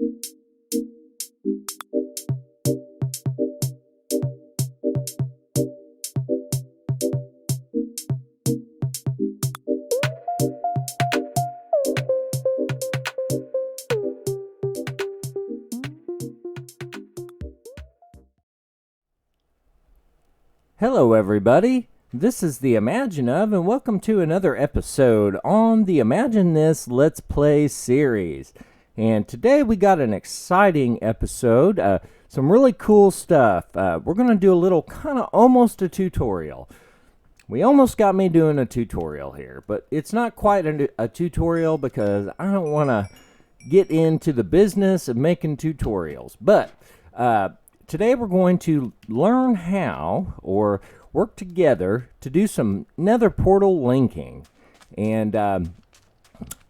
Hello everybody, this is the Imagine of, and welcome to another episode on the Imagine This Let's Play series. And today we got an exciting episode, some really cool stuff. We're going to do a little kind of almost a tutorial. We almost got me doing a tutorial here, but it's not quite a tutorial because I don't want to get into the business of making tutorials. But today we're going to learn how, or work together to do some Nether Portal linking. And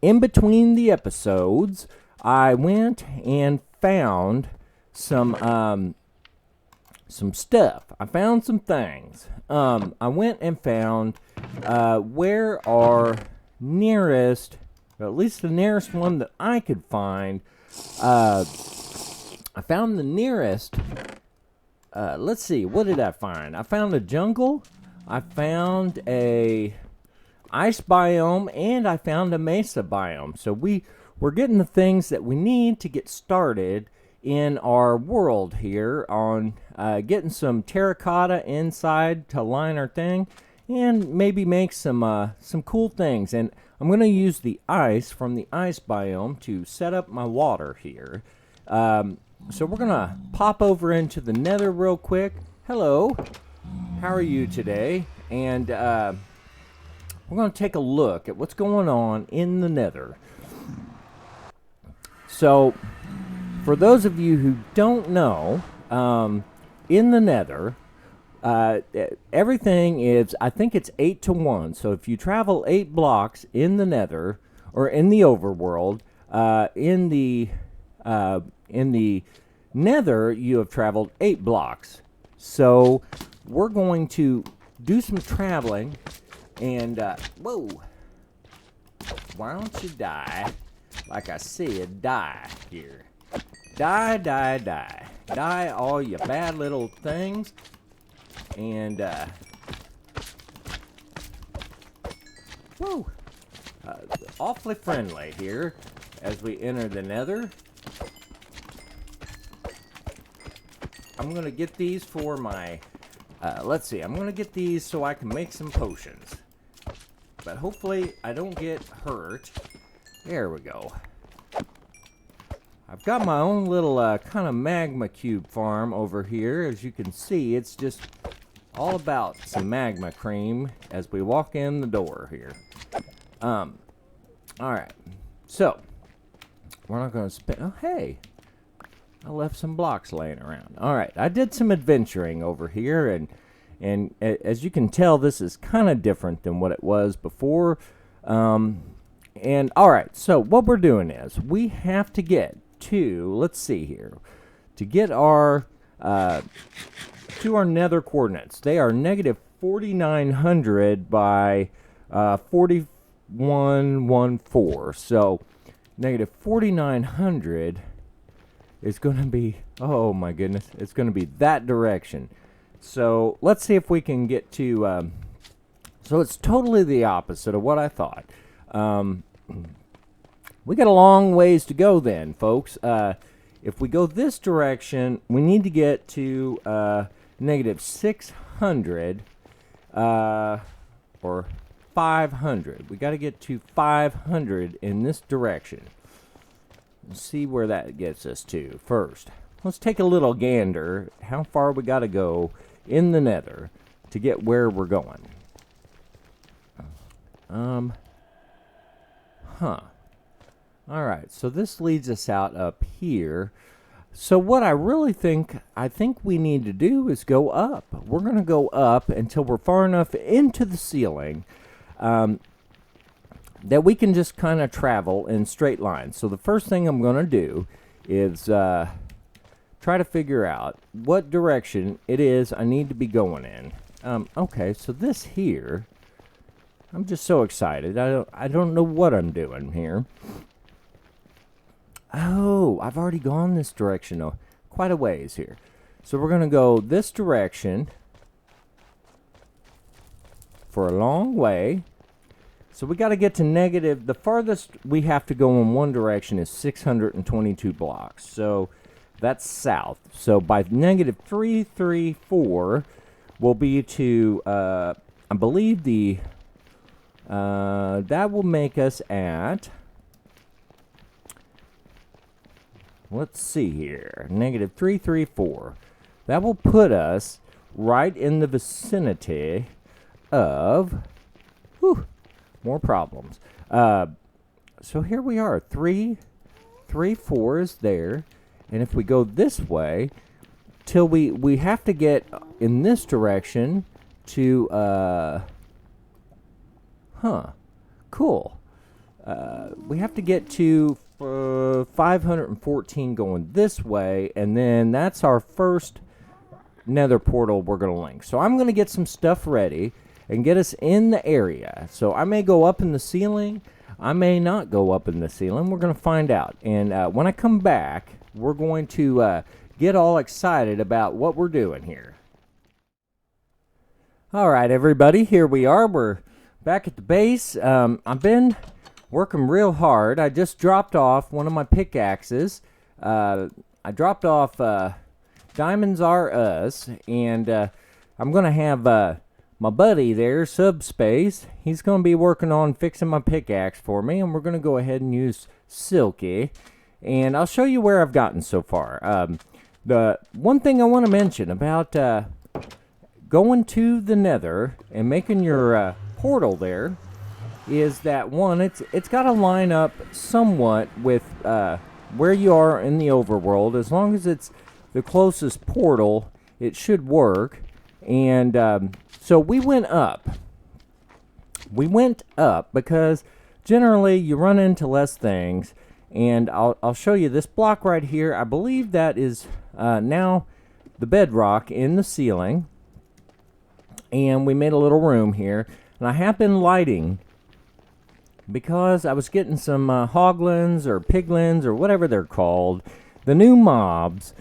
in between the episodes, I went and found some stuff. I found some things. I went and found where our nearest, or at least the nearest one that I could find. I found the nearest. Let's see, what did I find? I found a jungle, I found a ice biome, and I found a mesa biome. So we're getting the things that we need to get started in our world here on getting some terracotta inside to line our thing, and maybe make some cool things. And I'm going to use the ice from the ice biome to set up my water here. So we're going to pop over into the Nether real quick. Hello, how are you today? And we're going to take a look at what's going on in the Nether. So, for those of you who don't know, in the Nether, everything is, I think it's 8 to 1. So if you travel 8 blocks in the Nether, or in the overworld, in the Nether, you have traveled 8 blocks. So we're going to do some traveling, and whoa, why don't you die? Like I said, die here. Die, die, die. Die, all you bad little things. And whoa, awfully friendly here as we enter the Nether. I'm going to get these for my, let's see, I'm going to get these so I can make some potions. But hopefully I don't get hurt. There we go. I've got my own little kind of magma cube farm over here. As you can see, it's just all about some magma cream as we walk in the door here. Alright, so we're not going to spend, oh hey, I left some blocks laying around. Alright, I did some adventuring over here, and as you can tell, this is kind of different than what it was before. And alright, so what we're doing is we have to get to, let's see here, to get our to our Nether coordinates. They are negative 4900 by 4114. So negative 4900 is going to be, oh my goodness, it's going to be that direction. So let's see if we can get to, so it's totally the opposite of what I thought. We got a long ways to go then, folks. If we go this direction, we need to get to negative 600 or 500. We got to get to 500 in this direction. Let's see where that gets us to first. Let's take a little gander how far we got to go in the Nether to get where we're going. Alright, so this leads us out up here. So what I really think we need to do is go up. We're going to go up until we're far enough into the ceiling that we can just kind of travel in straight lines. So the first thing I'm going to do is try to figure out what direction it is I need to be going in. Okay, so this here, I'm just so excited. I don't know what I'm doing here. Oh, I've already gone this direction, oh, quite a ways here. So we're going to go this direction for a long way. So we got to get to negative. The farthest we have to go in one direction is 622 blocks. So that's south. So by negative 334 will be to, I believe that will make us at, let's see here, negative 334. That will put us right in the vicinity of, more problems. So here we are, 334 is there, and if we go this way, till we have to get in this direction to, cool. We have to get to 514 going this way, and then that's our first nether portal we're going to link. So I'm going to get some stuff ready and get us in the area. So I may go up in the ceiling, I may not go up in the ceiling. We're going to find out. And when I come back, we're going to get all excited about what we're doing here. All right, everybody, here we are. We're back at the base. I've been working real hard. I just dropped off one of my pickaxes. I dropped off Diamonds Are Us, and I'm going to have my buddy there, Subspace. He's going to be working on fixing my pickaxe for me, and we're going to go ahead and use Silky. And I'll show you where I've gotten so far. The one thing I want to mention about going to the Nether and making your portal there is that, one, it's got to line up somewhat with where you are in the overworld. As long as it's the closest portal, it should work. And so we went up. We went up because generally you run into less things. And I'll show you this block right here. I believe that is now the bedrock in the ceiling. And we made a little room here. And I have been lighting because I was getting some hoglins or piglins or whatever they're called, the new mobs,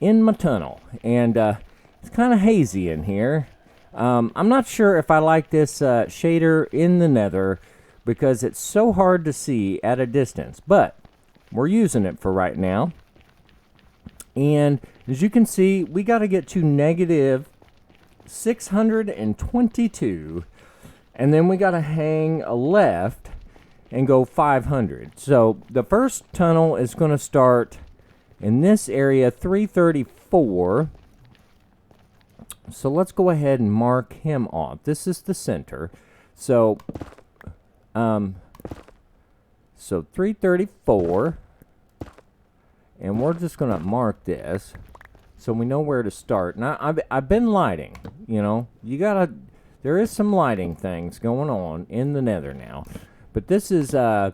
in my tunnel. And it's kind of hazy in here. I'm not sure if I like this shader in the Nether because it's so hard to see at a distance. But we're using it for right now. And as you can see, we got to get to negative 622. And then we got to hang a left and go 500. So the first tunnel is going to start in this area, 334. So let's go ahead and mark him off. This is the center. So 334. And we're just going to mark this so we know where to start. Now, I've been lighting, you know. There is some lighting things going on in the Nether now. But this is going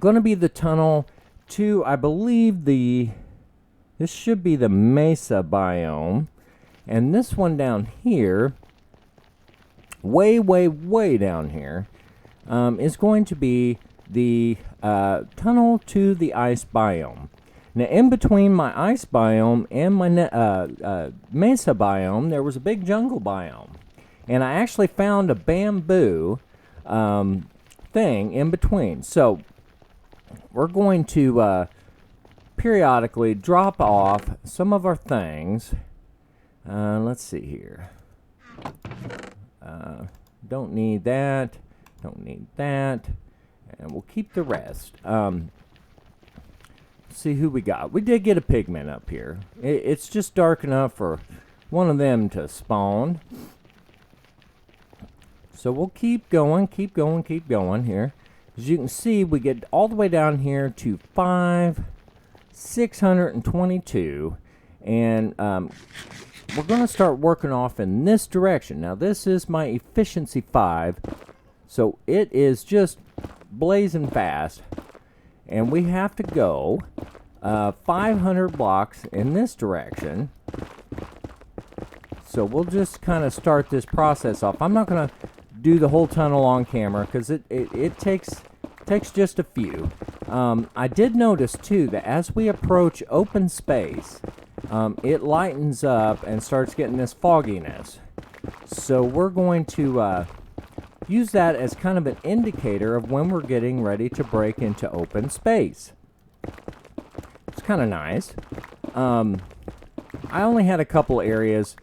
to be the tunnel to, I believe, this should be the Mesa biome. And this one down here, way, way, way down here, is going to be the tunnel to the ice biome. Now, in between my ice biome and my Mesa biome, there was a big jungle biome. And I actually found a bamboo thing in between. So we're going to periodically drop off some of our things. Let's see here. Don't need that. Don't need that. And we'll keep the rest. See who we got. We did get a pigment up here. It's just dark enough for one of them to spawn. So we'll keep going here. As you can see, we get all the way down here to 622. And we're going to start working off in this direction. Now, this is my efficiency 5. So it is just blazing fast. And we have to go 500 blocks in this direction. So we'll just kind of start this process off. I'm not going to do the whole tunnel on camera because it takes Takes just a few. I did notice too that as we approach open space, it lightens up and starts getting this fogginess. So we're going to use that as kind of an indicator of when we're getting ready to break into open space. It's kind of nice. I only had a couple areas.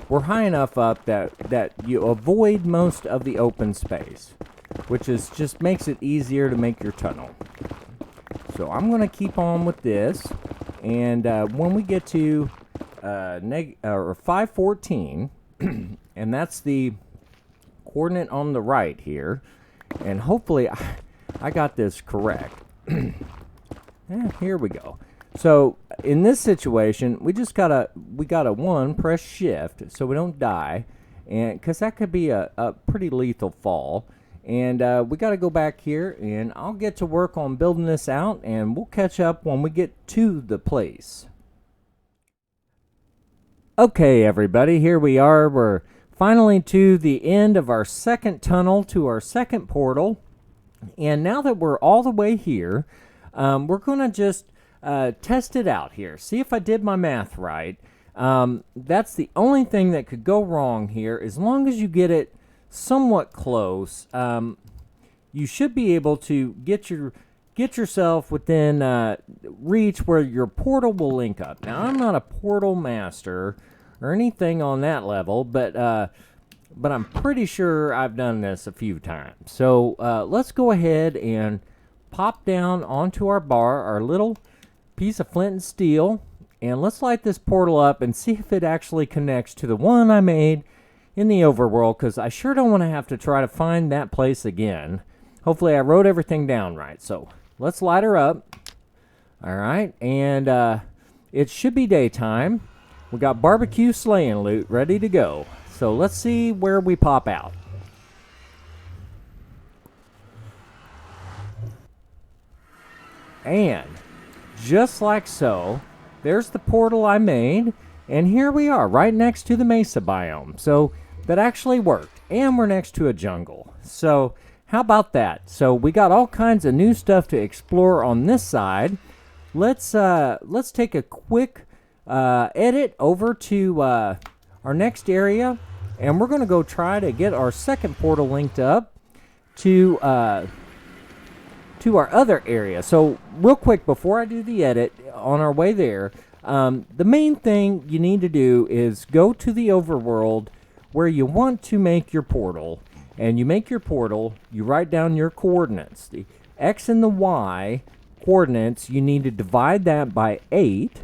We're high enough up that you avoid most of the open space, which is just makes it easier to make your tunnel. So I'm going to keep on with this, and when we get to 514, and that's the coordinate on the right here, and hopefully I got this correct. Here we go. So in this situation, we gotta press shift so we don't die, and because that could be a pretty lethal fall. And we got to go back here, and I'll get to work on building this out, and we'll catch up when we get to the place. Okay, everybody, here we are. We're finally to the end of our second tunnel to our second portal. And now that we're all the way here, we're going to just test it out here. See if I did my math right. That's the only thing that could go wrong here. As long as you get it somewhat close, you should be able to get yourself within reach where your portal will link up. Now, I'm not a portal master or anything on that level, but I'm pretty sure I've done this a few times. So let's go ahead and pop down onto our bar, our little piece of flint and steel, and let's light this portal up and see if it actually connects to the one I made in the overworld, because I sure don't want to have to try to find that place again. Hopefully I wrote everything down right. So let's light her up. All right, and it should be daytime. We got barbecue slaying loot ready to go. So let's see where we pop out. And just like so, there's the portal I made, and here we are right next to the mesa biome. So that actually worked, and we're next to a jungle. So how about that? So we got all kinds of new stuff to explore on this side. Let's take a quick edit over to our next area, and we're going to go try to get our second portal linked up to our other area. So real quick, before I do the edit, on our way there, the main thing you need to do is go to the overworld where you want to make your portal, and you make your portal, you write down your coordinates, the X and the Y coordinates. You need to divide that by 8,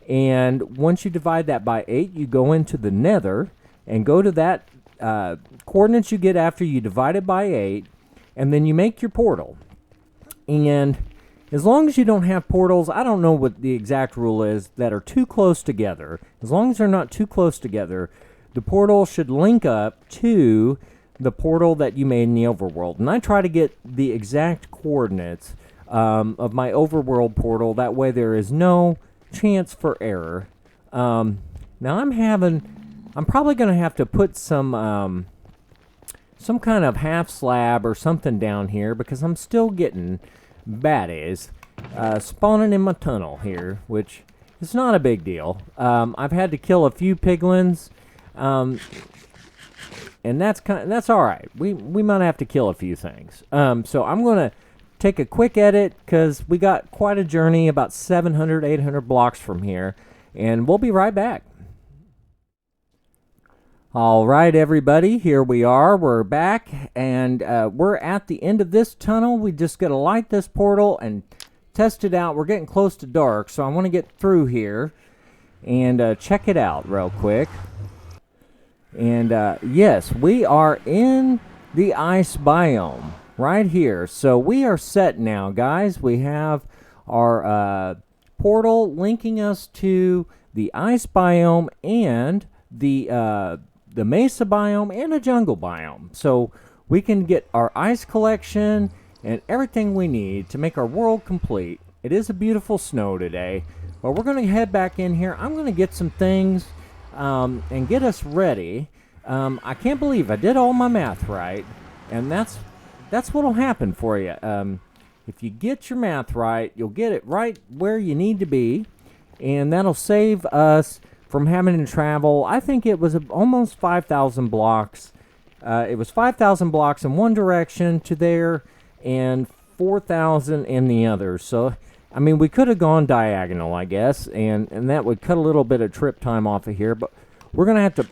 and once you divide that by 8, you go into the Nether and go to that coordinates you get after you divide it by 8, and then you make your portal. And as long as you don't have portals, I don't know what the exact rule is, that are too close together. As long as they're not too close together, the portal should link up to the portal that you made in the overworld. And I try to get the exact coordinates of my overworld portal. That way there is no chance for error. Now I'm probably going to have to put some kind of half slab or something down here, because I'm still getting baddies spawning in my tunnel here, which is not a big deal. I've had to kill a few piglins, and that's all right. We might have to kill a few things. So I'm gonna take a quick edit, because we got quite a journey, about 700-800 blocks from here, and we'll be right back. All right, everybody, here we are. We're back, and we're at the end of this tunnel. We just got to light this portal and test it out. We're getting close to dark, so I want to get through here and check it out real quick. And yes, we are in the ice biome right here. So we are set now, guys. We have our portal linking us to the ice biome and the mesa biome and a jungle biome. So we can get our ice collection and everything we need to make our world complete. It is a beautiful snow today, but we're going to head back in here. I'm going to get some things and get us ready. I can't believe I did all my math right, and that's what'll happen for you. if you get your math right, you'll get it right where you need to be, and that'll save us from having to travel. I think it was almost 5,000 blocks. It was 5,000 blocks in one direction to there and 4,000 in the other. So, I mean, we could have gone diagonal, I guess, and that would cut a little bit of trip time off of here, but we're going to have to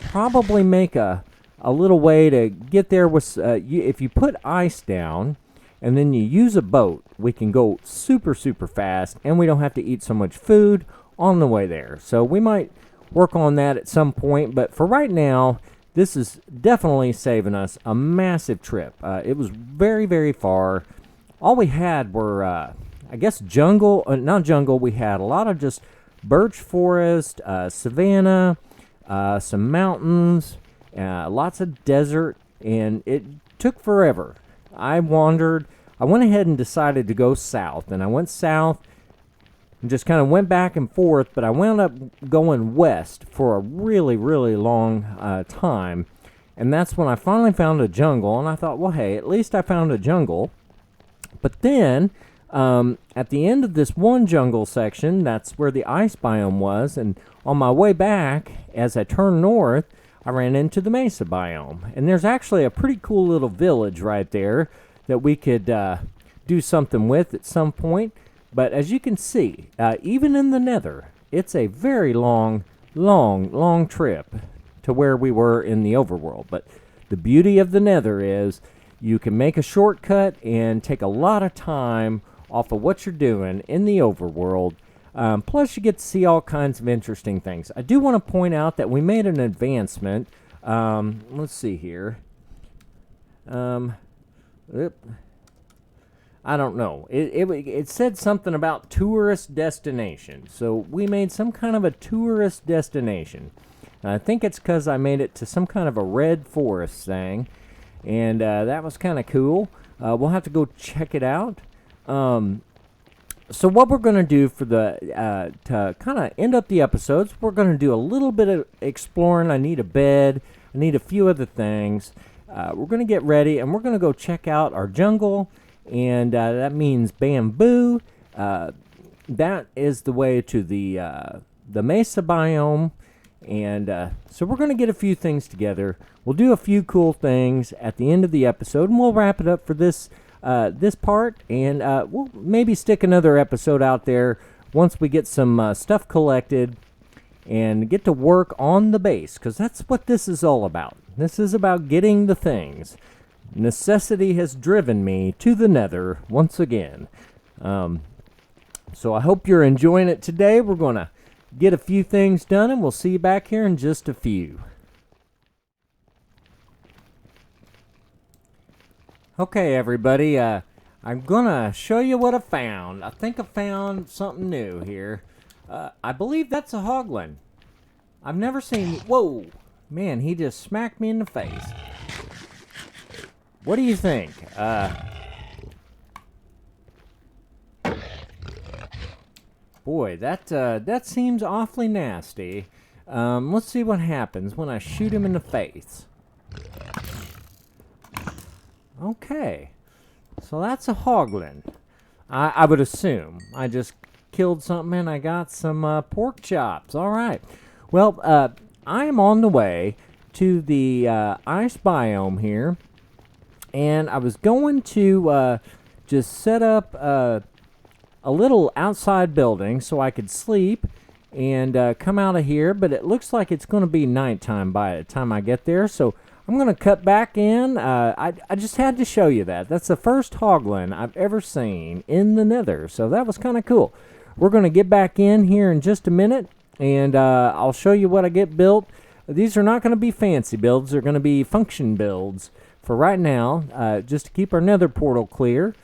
probably make a little way to get there with, if you put ice down and then you use a boat, we can go super, super fast, and we don't have to eat so much food on the way there. So we might work on that at some point, but for right now, this is definitely saving us a massive trip. It was very, very far. All we had were, I guess, jungle, not jungle, we had a lot of just birch forest, savanna, some mountains, lots of desert, and it took forever. I wandered. I went ahead and decided to go south, and I went south and just kind of went back and forth, but I wound up going west for a really, really long time, and that's when I finally found a jungle, and I thought, well, hey, at least I found a jungle. But then, at the end of this one jungle section, that's where the ice biome was, and on my way back, as I turned north, I ran into the mesa biome, and there's actually a pretty cool little village right there that we could do something with at some point. But as you can see, even in the Nether, it's a very long trip to where we were in the overworld. But the beauty of the Nether is you can make a shortcut and take a lot of time off of what you're doing in the overworld. Plus, you get to see all kinds of interesting things. I do want to point out that we made an advancement. Let's see here. I don't know. It said something about tourist destination. So we made some kind of a tourist destination. I think it's because I made it to some kind of a red forest thing. And that was kind of cool. We'll have to go check it out. So what we're going to do for to kind of end up the episodes, we're going to do a little bit of exploring. I need a bed. I need a few other things. We're going to get ready, and we're going to go check out our jungle. And that means bamboo. That is the way to the mesa biome. And so we're going to get a few things together. We'll do a few cool things at the end of the episode, and we'll wrap it up for this part. And we'll maybe stick another episode out there once we get some stuff collected and get to work on the base, because that's what this is all about. This is about getting the things. Necessity has driven me to the Nether once again. So I hope you're enjoying it today. We're going to get a few things done, and we'll see you back here in just a few. Okay, everybody, I'm going to show you what I found. I think I found something new here. I believe that's a hoglin. I've never seen... Whoa! Man, he just smacked me in the face. What do you think? Boy, that seems awfully nasty. Let's see what happens when I shoot him in the face. Okay. So that's a hoglin. I would assume. I just killed something and I got some pork chops. All right. Well, I am on the way to the ice biome here. And I was going to just set up a little outside building so I could sleep and come out of here. But it looks like it's going to be nighttime by the time I get there. So I'm going to cut back in. I just had to show you that. That's the first hoglin I've ever seen in the Nether. So that was kind of cool. We're going to get back in here in just a minute. And I'll show you what I get built. These are not going to be fancy builds. They're going to be function builds for right now, just to keep our Nether portal clear.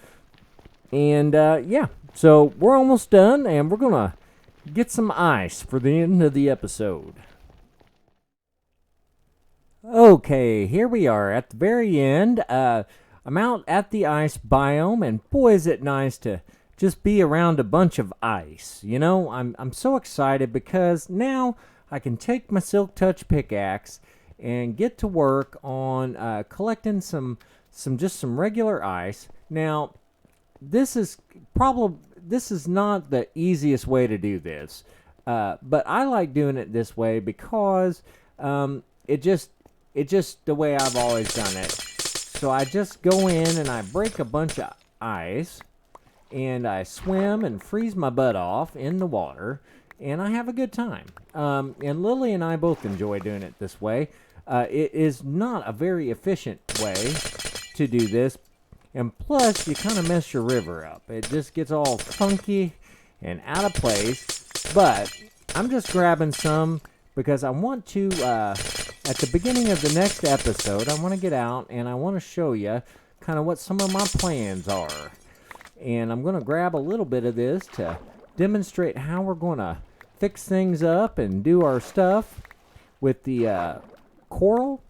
And yeah, so we're almost done, and we're going to get some ice for the end of the episode. Okay, here we are at the very end. I'm out at the ice biome, and boy, is it nice to just be around a bunch of ice. You know, I'm so excited because now I can take my Silk Touch pickaxe and get to work on collecting some regular ice. Now, this is not the easiest way to do this, but I like doing it this way because it just the way I've always done it. So I just go in and I break a bunch of ice, and I swim and freeze my butt off in the water, and I have a good time. And Lily and I both enjoy doing it this way. It is not a very efficient way to do this, and plus you kind of mess your river up. It just gets all funky and out of place. But I'm just grabbing some because I want to, at the beginning of the next episode, I want to get out and I want to show you kind of what some of my plans are. And I'm going to grab a little bit of this to demonstrate how we're going to fix things up and do our stuff with the coral.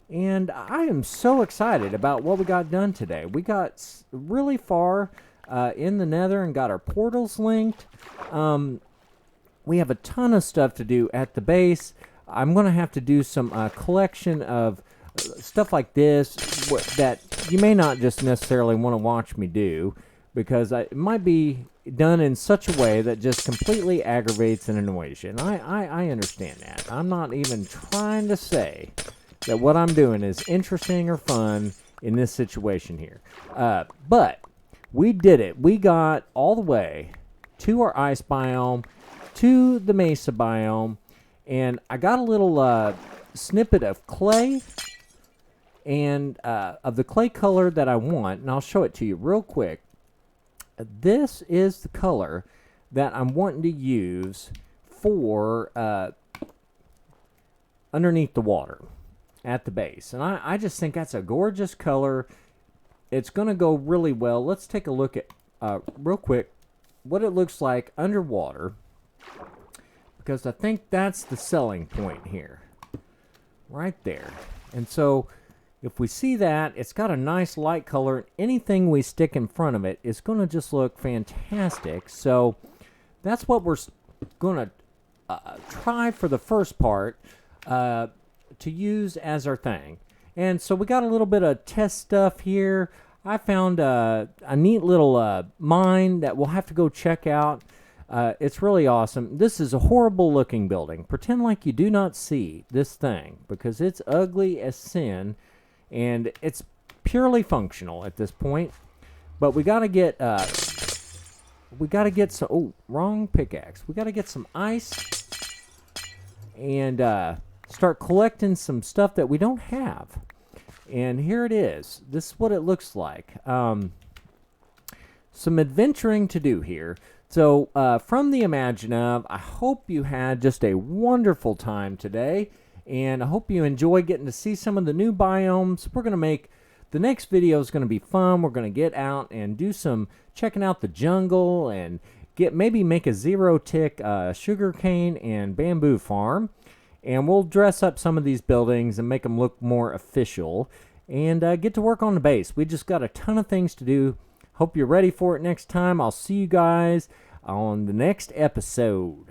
And I am so excited about what we got done today. We got really far in the Nether and got our portals linked. We have a ton of stuff to do at the base. I'm going to have to do some collection of stuff like this that you may not just necessarily want to watch me do, because it might be done in such a way that just completely aggravates and annoys you. And I understand that. I'm not even trying to say that what I'm doing is interesting or fun in this situation here. But we did it. We got all the way to our ice biome, to the mesa biome, and I got a little snippet of clay, and of the clay color that I want, and I'll show it to you real quick. This is the color that I'm wanting to use for underneath the water at the base. And I just think that's a gorgeous color. It's going to go really well. Let's take a look at, real quick, what it looks like underwater, because I think that's the selling point here. Right there. And so if we see that, it's got a nice light color. Anything we stick in front of it is going to just look fantastic. So that's what we're going to try for the first part to use as our thing. And so we got a little bit of test stuff here. I found a neat little mine that we'll have to go check out. It's really awesome. This is a horrible looking building. Pretend like you do not see this thing, because it's ugly as sin. And it's purely functional at this point. But we gotta get some, oh, wrong pickaxe. We gotta get some ice and start collecting some stuff that we don't have. And here it is. This is what it looks like. Some adventuring to do here. So from the Imagine of, I hope you had just a wonderful time today. And I hope you enjoy getting to see some of the new biomes. We're going to make, the next video is going to be fun. We're going to get out and do some checking out the jungle and maybe make a zero-tick sugarcane and bamboo farm. And we'll dress up some of these buildings and make them look more official. And get to work on the base. We just got a ton of things to do. Hope you're ready for it next time. I'll see you guys on the next episode.